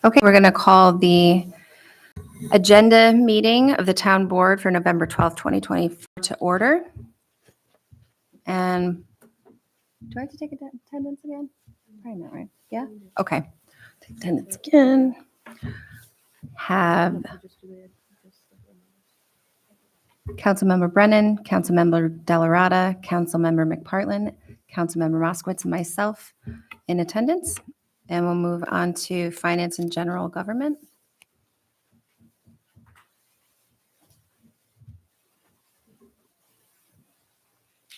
Okay, we're going to call the agenda meeting of the town board for November 12th, 2024 to order. And do I have to take attendance again? Probably not, right? Yeah? Okay. Take attendance again. Have Councilmember Brennan, Councilmember Delarada, Councilmember McPartlin, Councilmember Moskowitz, and myself in attendance. And we'll move on to finance and general government.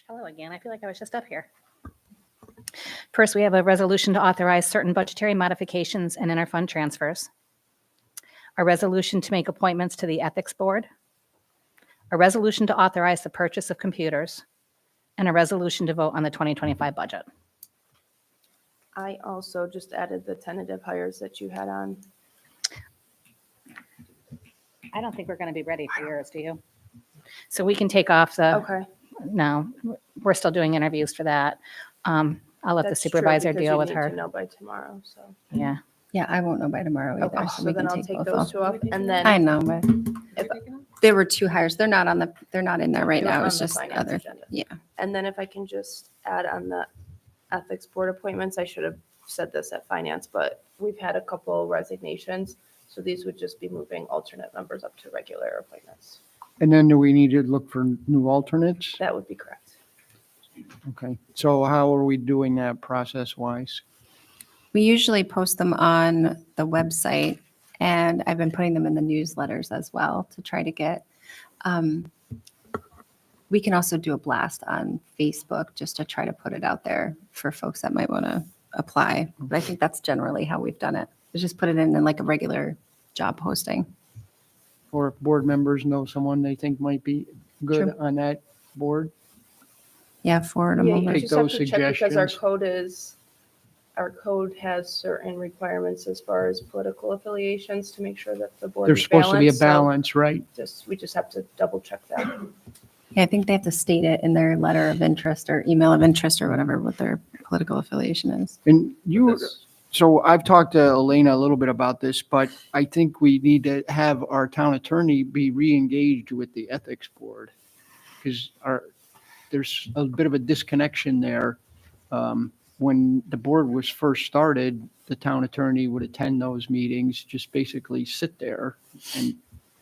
Hello again. I feel like I was just up here. First, we have a resolution to authorize certain budgetary modifications and interfund transfers. A resolution to make appointments to the Ethics Board. A resolution to authorize the purchase of computers. And a resolution to vote on the 2025 budget. I also just added the tentative hires that you had on. I don't think we're going to be ready for yours, do you? So we can take off the, Okay. no, we're still doing interviews for that. I'll let the That's true, supervisor because deal you with need her. to know by tomorrow, so. Yeah. Yeah, I won't know by tomorrow either. Okay, so so we then can I'll take both those off. two off, and I then know, but if, there were two hires. They're not in there right They're now. on It's the just finance other. agenda. Yeah. and then if I can just add on the ethics board appointments, I should have said this at finance, but we've had a couple resignations, so these would just be moving alternate members up to regular appointments. And then do we need to look for new alternates? That would be correct. Okay, so how are we doing that process-wise? We usually post them on the website, and I've been putting them in the newsletters as well to try to get. We can also do a blast on Facebook just to try to put it out there for folks that might want to apply. But I think that's generally how we've done it. Is just put it in like a regular job posting. Or if board members know someone they think might be good Sure. on that board? Yeah, forward them Yeah, over. you Take just have those to check because suggestions. our code has certain requirements as far as political affiliations to make sure that the board There's is supposed to be a balanced, so balance, right? we just have to double check that. Yeah, I think they have to state it in their letter of interest or email of interest or whatever what their political affiliation is. And so I've talked to Elena a little bit about this, but I think we need to have our town attorney be re-engaged with the ethics board. Because there's a bit of a disconnection there. When the board was first started, the town attorney would attend those meetings, just basically sit there. And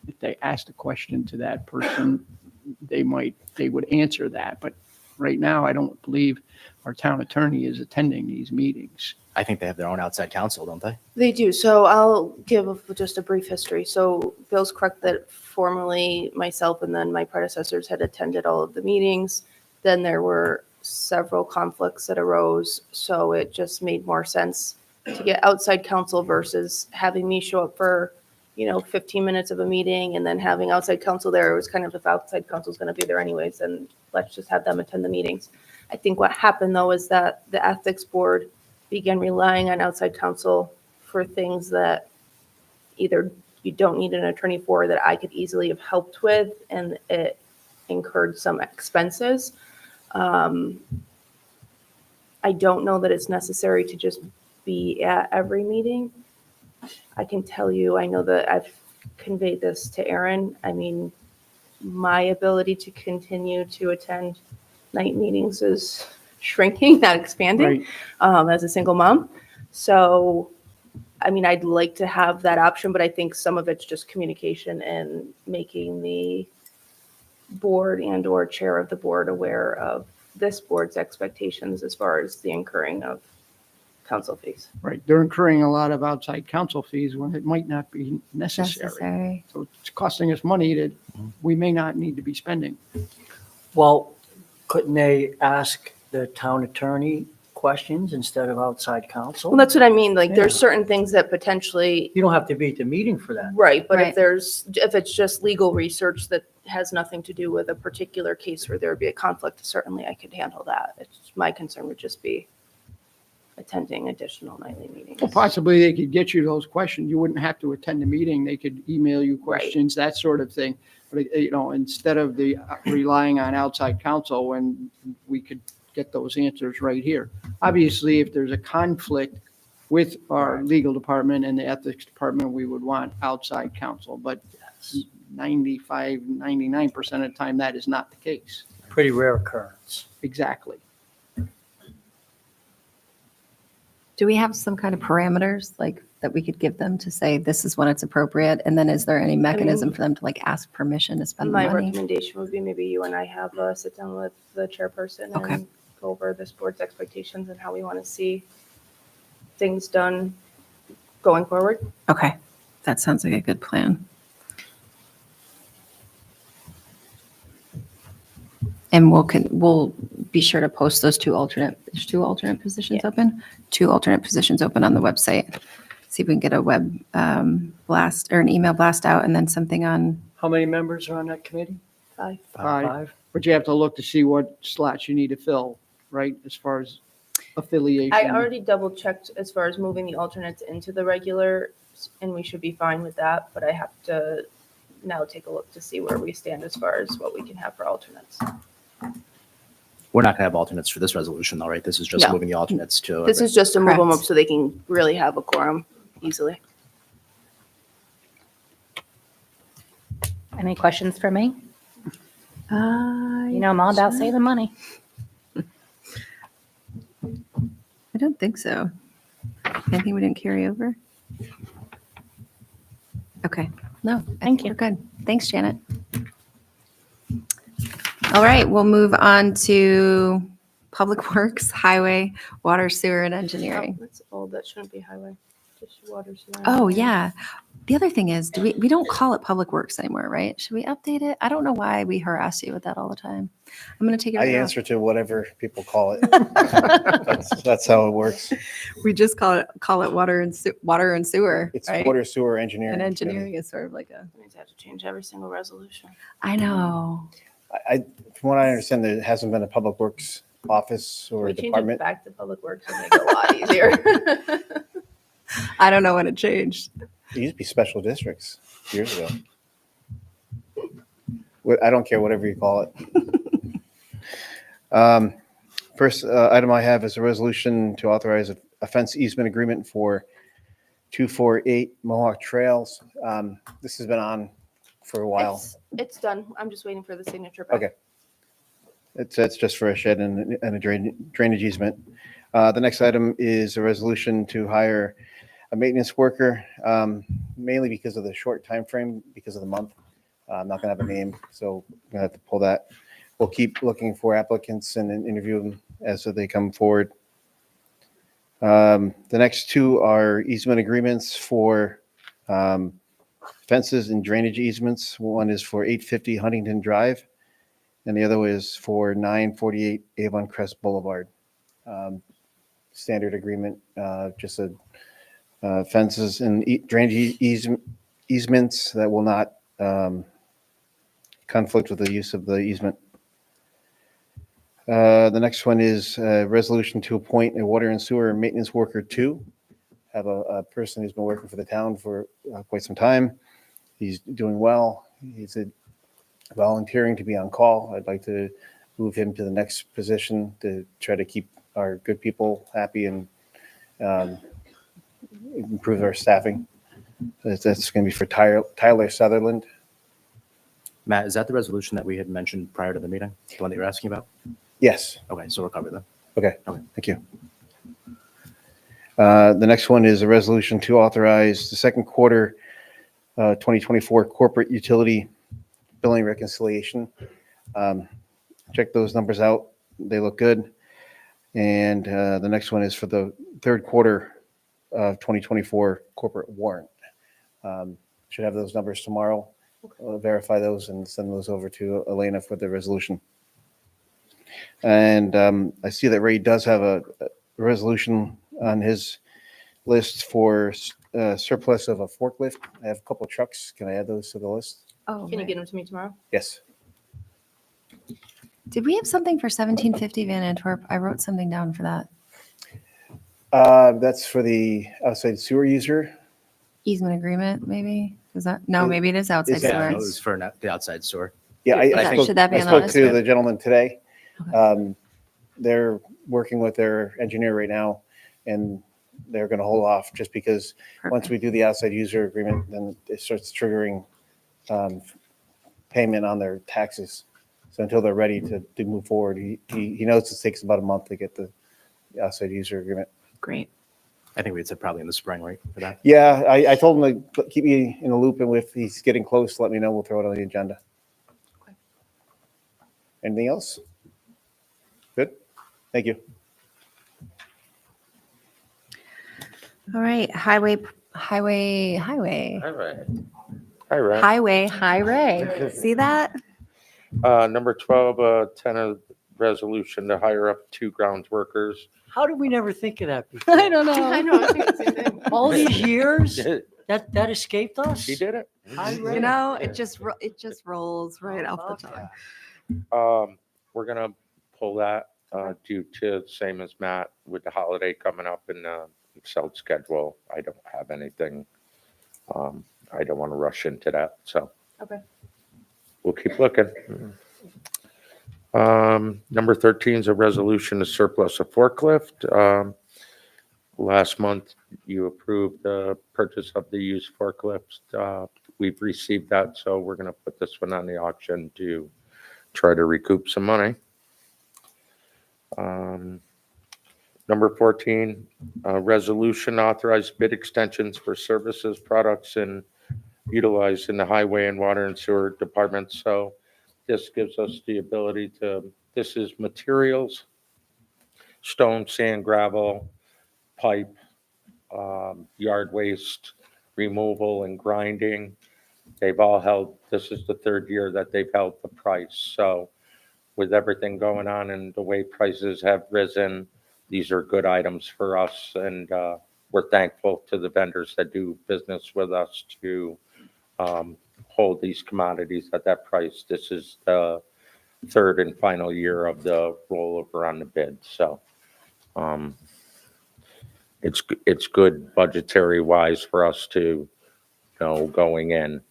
if they asked a question to that person, they would answer that. But right now, I don't believe our town attorney is attending these meetings. I think they have their own outside counsel, don't they? They do. So I'll give just a brief history. So Bill's correct that formerly myself and then my predecessors had attended all of the meetings. Then there were several conflicts that arose. So it just made more sense to get outside counsel versus having me show up for, 15 minutes of a meeting and then having outside counsel there. It was kind of, if outside counsel is going to be there anyways, then let's just have them attend the meetings. I think what happened though is that the ethics board began relying on outside counsel for things that either you don't need an attorney for that I could easily have helped with, and it incurred some expenses. I don't know that it's necessary to just be at every meeting. I can tell you, I know that I've conveyed this to Aaron. I mean, my ability to continue to attend night meetings is shrinking, not expanding, as a single mom. So, I mean, I'd like to have that option, but I think some of it's just communication and making the board and or chair of the board aware of this board's expectations as far as the incurring of counsel fees. Right, they're incurring a lot of outside counsel fees when it might not be necessary. So it's costing us money that we may not need to be spending. Well, couldn't they ask the town attorney questions instead of outside counsel? Well, that's what I mean. Like, there's Yeah. certain things that potentially, You don't have to be at the meeting for that. right, but Right. if it's just legal research that has nothing to do with a particular case where there would be a conflict, certainly I could handle that. My concern would just be attending additional nightly meetings. Well, possibly they could get you those questions. You wouldn't have to attend the meeting. They could email you questions, that sort of thing. But, instead of relying on outside counsel, when we could get those answers right here. Obviously, if there's a conflict with our legal department and the ethics department, we would want outside counsel, but 95, 99% of the time, that is not the case. Pretty rare occurrence. Exactly. Do we have some kind of parameters like that we could give them to say this is when it's appropriate? And then is there any mechanism for them to like ask permission to spend the My money? recommendation would be maybe you and I have a sit down with the chairperson Okay. and go over this board's expectations and how we want to see things done going forward. Okay, that sounds like a good plan. And we'll be sure to post those there's two alternate positions open? Two alternate positions open on the website. See if we can get a web blast or an email blast out and then something on, How many members are on that committee? Bye. Five. But you have to look to see what slots you need to fill, right, as far as affiliation. I already double checked as far as moving the alternates into the regular, and we should be fine with that, but I have to now take a look to see where we stand as far as what we can have for alternates. We're not going to have alternates for this resolution, though, right? This is just No. moving the alternates to. This is just to move them Correct. up so they can really have a quorum easily. Any questions for me? I You know, I'm all about saving money. don't think so. Anything we didn't carry over? Okay, no, I Thank think you. we're good. Thanks, Janet. All right, we'll move on to Public Works, Highway, Water, Sewer, and Oh, Engineering. that's old, that shouldn't be highway, just water. sewer, Oh, engineering. yeah. The other thing is, we don't call it Public Works anymore, right? Should we update it? I don't know why we harass you with that all the time. I'm going to take it. I right off. answer to whatever people call it. That's how it works. We just call it water and sewer, It's right? water sewer engineering. And engineering is sort of like a. That means I have to change every single resolution. I know. From what I understand, there hasn't been a public works office or We change it department. back to public works and make it a lot easier. I don't know when it changed. It used to be special districts years ago. I don't care whatever you call it. First item I have is a resolution to authorize a fence easement agreement for 248 Mohawk Trails. This has been on for a while. It's done. I'm just waiting for the signature. back. Okay. It's just for a shed and a drainage easement. The next item is a resolution to hire a maintenance worker, mainly because of the short time frame, because of the month. I'm not gonna have a name, so I'm gonna have to pull that. We'll keep looking for applicants and then interview them as they come forward. The next two are easement agreements for fences and drainage easements. One is for 850 Huntington Drive, and the other is for 948 Avon Crest Boulevard. Standard agreement, just a fences and drainage easements that will not conflict with the use of the easement. The next one is a resolution to appoint a water and sewer maintenance worker two. Have a person who's been working for the town for quite some time. He's doing well. He's volunteering to be on call. I'd like to move him to the next position to try to keep our good people happy and improve our staffing. That's going to be for Tyler Sutherland. Matt, is that the resolution that we had mentioned prior to the meeting? The one that you're asking about? Yes. Okay, so we're covered then. Okay. Okay. Thank you. The next one is a resolution to authorize the second quarter 2024 corporate utility billing reconciliation. Check those numbers out. They look good. And the next one is for the third quarter of 2024 corporate warrant. Should have those numbers tomorrow. I'll verify those and send those over to Elena for the resolution. And I see that Ray does have a resolution on his list for surplus of a forklift. I have a couple of trucks. Can I add those to the list? Oh, Can you right. get them to me tomorrow? Yes. Did we have something for 1750 Van Antwerp? I wrote something down for that. That's for the outside sewer user. Easement agreement, maybe? Is that, no, maybe it is outside Is that- Yeah, no, it sewer. was for the outside store. Yeah, Is that- should that be I on the spoke list? to the gentleman today. Okay. They're working with their engineer right now, and they're going to hold off just because once Perfect. we do the outside user agreement, then it starts triggering payment on their taxes. So until they're ready to move forward, he knows it takes about a month to get the outside user agreement. Great. I think we said probably in the spring, right, for that? Yeah, I told him to keep me in the loop, and if he's getting close, let me know. We'll throw it on the agenda. Anything else? Good. Thank you. All right, highway. Hi, Ray. Hi, Ray. Highway, highway. See that? Number 12, tenant resolution to hire up 2 grounds workers. How did we never think of that before? I don't know. I know, I think the same thing. All these years, He that escaped us? did it. Hi, Ray. You know, it just rolls right off the tongue. We're gonna pull that due to same as Matt with the holiday coming up and Excel schedule. I don't have anything. I don't want to rush into that, so. Okay. We'll keep looking. Number 13 is a resolution to surplus a forklift. Last month, you approved the purchase of the used forklifts. We've received that, so we're going to put this one on the auction to try to recoup some money. Number 14, resolution authorized bid extensions for services, products, and utilized in the highway and water and sewer departments. So this gives us the ability to, this is materials, stone, sand, gravel, pipe, yard waste removal and grinding. They've all held, this is the 3rd year that they've held the price. So with everything going on and the way prices have risen, these are good items for us. And we're thankful to the vendors that do business with us to hold these commodities at that price. This is the 3rd and final year of the rollover on the bid. So it's good budgetary wise for us to know going in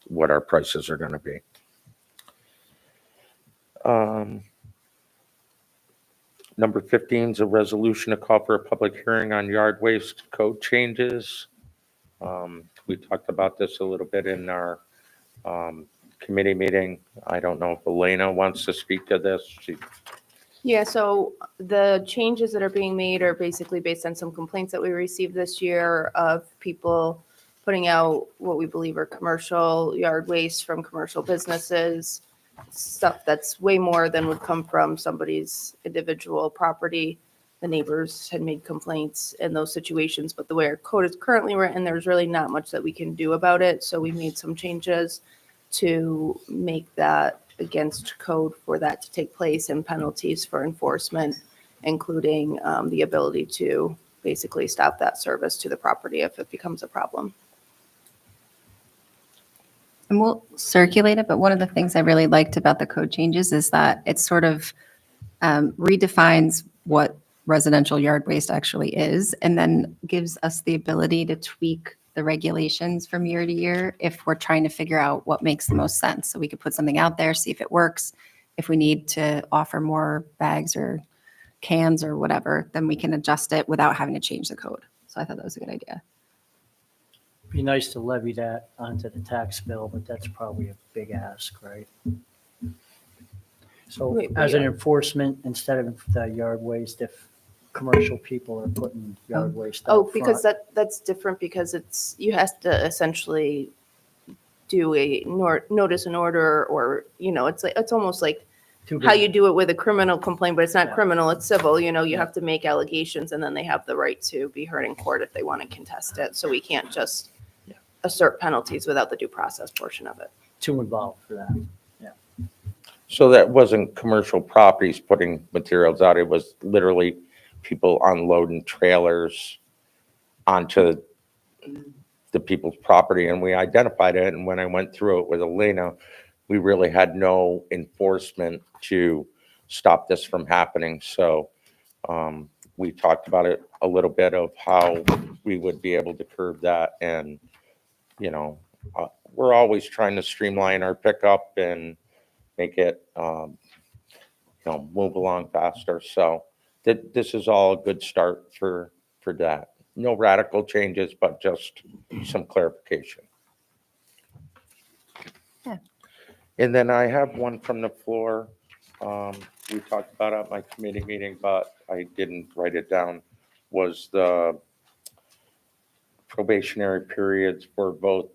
what our prices are going to be. Number 15 is a resolution to call for a public hearing on yard waste code changes. We talked about this a little bit in our committee meeting. I don't know if Elena wants to speak to this. Yeah, so the changes that are being made are basically based on some complaints that we received this year of people putting out what we believe are commercial yard waste from commercial businesses, stuff that's way more than would come from somebody's individual property. The neighbors had made complaints in those situations, but the way our code is currently written, there's really not much that we can do about it. So we made some changes to make that against code for that to take place and penalties for enforcement, including the ability to basically stop that service to the property if it becomes a problem. And we'll circulate it, but one of the things I really liked about the code changes is that it sort of redefines what residential yard waste actually is, and then gives us the ability to tweak the regulations from year to year if we're trying to figure out what makes the most sense. So we could put something out there, see if it works. If we need to offer more bags or cans or whatever, then we can adjust it without having to change the code. So I thought that was a good idea. Be nice to levy that onto the tax bill, but that's probably a big ask, right? So Wait, as an enforcement, instead of the yard waste, if commercial people are putting yard waste Oh, out because front. that's different because it's, you have to essentially do a notice and order, or, it's like, it's almost like Too how big. you do it with a criminal complaint, but it's not Yeah. criminal, it's civil, you Yeah. have to make allegations and then they have the right to be heard in court if they want to contest it. So we can't just Yeah. assert penalties without the due process portion of it. Too involved for that. So that wasn't commercial properties putting materials out. It was literally people unloading trailers onto the people's property. And we identified it. And when I went through it with Elena, we really had no enforcement to stop this from happening. So we talked about it a little bit of how we would be able to curb that. And, we're always trying to streamline our pickup and make it, move along faster. So this is all a good start for for that. No radical changes, but just some clarification. Yeah. And then I have one from the floor. We talked about it at my committee meeting, but I didn't write it down, was the probationary periods for both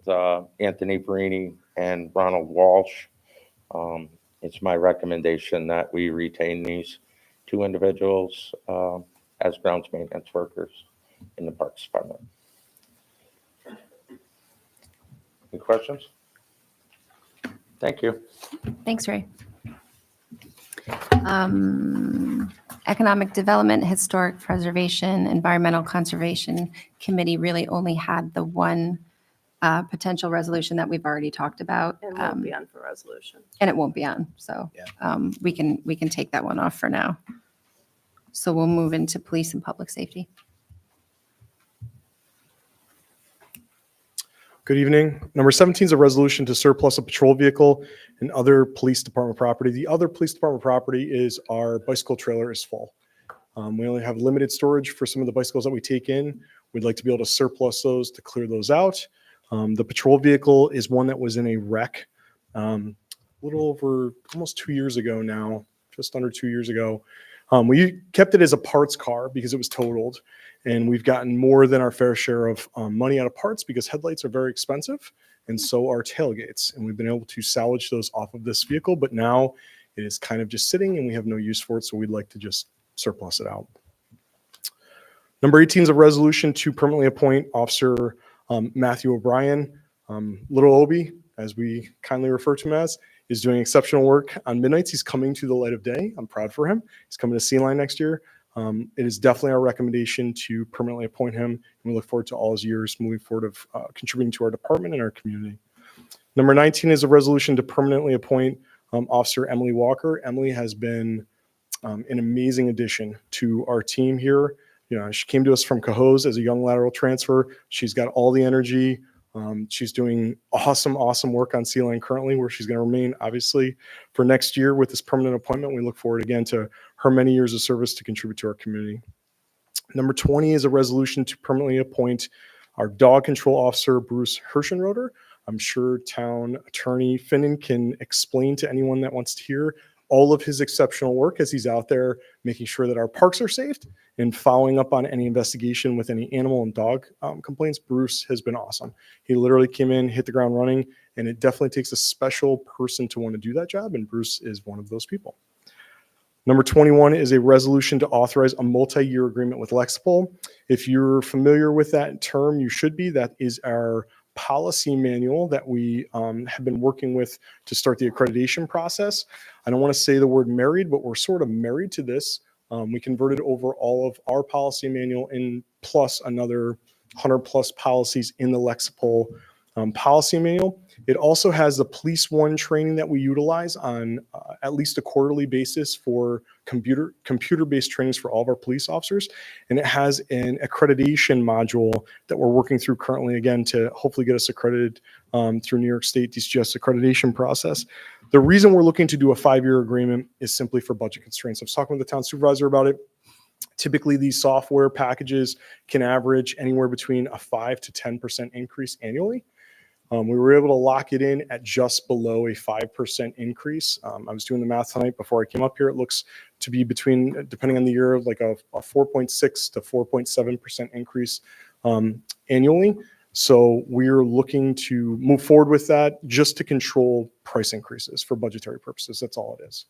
Anthony Verini and Ronald Walsh. It's my recommendation that we retain these two individuals as grounds maintenance workers in the Parks Department. Any questions? Thank you. Thanks, Ray. Economic Development, Historic Preservation, Environmental Conservation Committee really only had the one potential resolution that we've already talked about. And won't be on for resolution. And it won't be on, so we can take that one off for now. So we'll move into Police and Public Safety. Good evening. Number 17 is a resolution to surplus a patrol vehicle and other police department property. The other police department property is our bicycle trailer is full. We only have limited storage for some of the bicycles that we take in. We'd like to be able to surplus those to clear those out. The patrol vehicle is one that was in a wreck a little over almost 2 years ago now, just under 2 years ago. We kept it as a parts car because it was totaled, and we've gotten more than our fair share of money out of parts because headlights are very expensive, and so are tailgates. And we've been able to salvage those off of this vehicle, but now it is kind of just sitting and we have no use for it, so we'd like to just surplus it out. Number 18 is a resolution to permanently appoint Officer Matthew O'Brien. Little Obi, as we kindly refer to him as, is doing exceptional work on midnights. He's coming to the light of day. I'm proud for him. He's coming to C-Line next year. It is definitely our recommendation to permanently appoint him, and we look forward to all his years moving forward of contributing to our department and our community. Number 19 is a resolution to permanently appoint Officer Emily Walker. Emily has been an amazing addition to our team here. You know, she came to us from Cohoes as a young lateral transfer. She's got all the energy. She's doing awesome work on C-Line currently, where she's going to remain, obviously, for next year with this permanent appointment. We look forward again to her many years of service to contribute to our community. Number 20 is a resolution to permanently appoint our dog control officer, Bruce Hirschenroder. I'm sure Town Attorney Finnan can explain to anyone that wants to hear all of his exceptional work as he's out there making sure that our parks are safe and following up on any investigation with any animal and dog complaints. Bruce has been awesome. He literally came in, hit the ground running, and it definitely takes a special person to want to do that job, and Bruce is one of those people. Number 21 is a resolution to authorize a multi-year agreement with Lexipol. If you're familiar with that term, you should be. That is our policy manual that we have been working with to start the accreditation process. I don't want to say the word married, but we're sort of married to this. We converted over all of our policy manual in plus another 100 plus policies in the Lexipol policy manual. It also has the Police One training that we utilize on at least a quarterly basis for computer-based trainings for all of our police officers. And it has an accreditation module that we're working through currently, again, to hopefully get us accredited through New York State DCGS accreditation process. The reason we're looking to do a 5-year agreement is simply for budget constraints. I was talking with the town supervisor about it. Typically, these software packages can average anywhere between a 5 to 10% increase annually. We were able to lock it in at just below a 5% increase. I was doing the math tonight before I came up here. It looks to be between, depending on the year, like a 4.6 to 4.7% increase annually. So we're looking to move forward with that just to control price increases for budgetary purposes. That's all it is.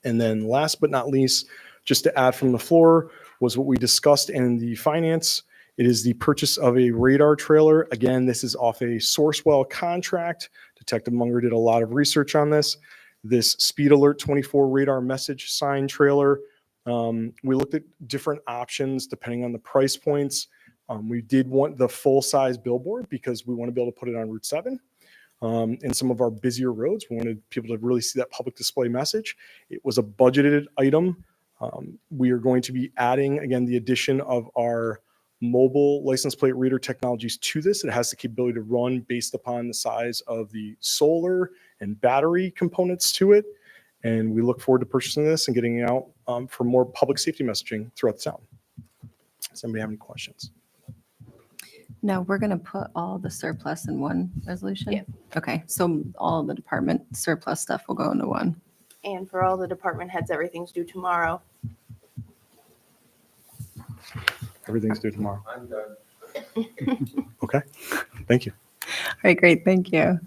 And then last but not least, just to add from the floor, was what we discussed in the finance. It is the purchase of a radar trailer. Again, this is off a Sourcewell contract. Detective Munger did a lot of research on this. This Speed Alert 24 radar message sign trailer. We looked at different options depending on the price points. We did want the full-size billboard because we want to be able to put it on Route 7 in some of our busier roads. We wanted people to really see that public display message. It was a budgeted item. We are going to be adding, again, the addition of our mobile license plate reader technologies to this. It has the capability to run based upon the size of the solar and battery components to it. And we look forward to purchasing this and getting it out for more public safety messaging throughout the town. Does anybody have any questions? No, we're going to put all the surplus in one resolution? Yeah. Okay, so all the department surplus stuff will go into one. And for all the department heads, everything's due tomorrow. Everything's due tomorrow. Okay, thank you. All right, great, thank you.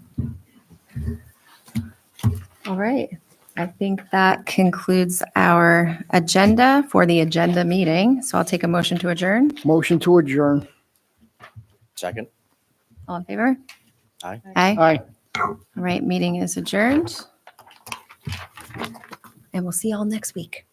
All right, I think that concludes our agenda for the agenda meeting. So I'll take a motion to adjourn. Motion to adjourn. Second? All in favor? Aye. Aye. Aye. All right, meeting is adjourned. And we'll see y'all next week.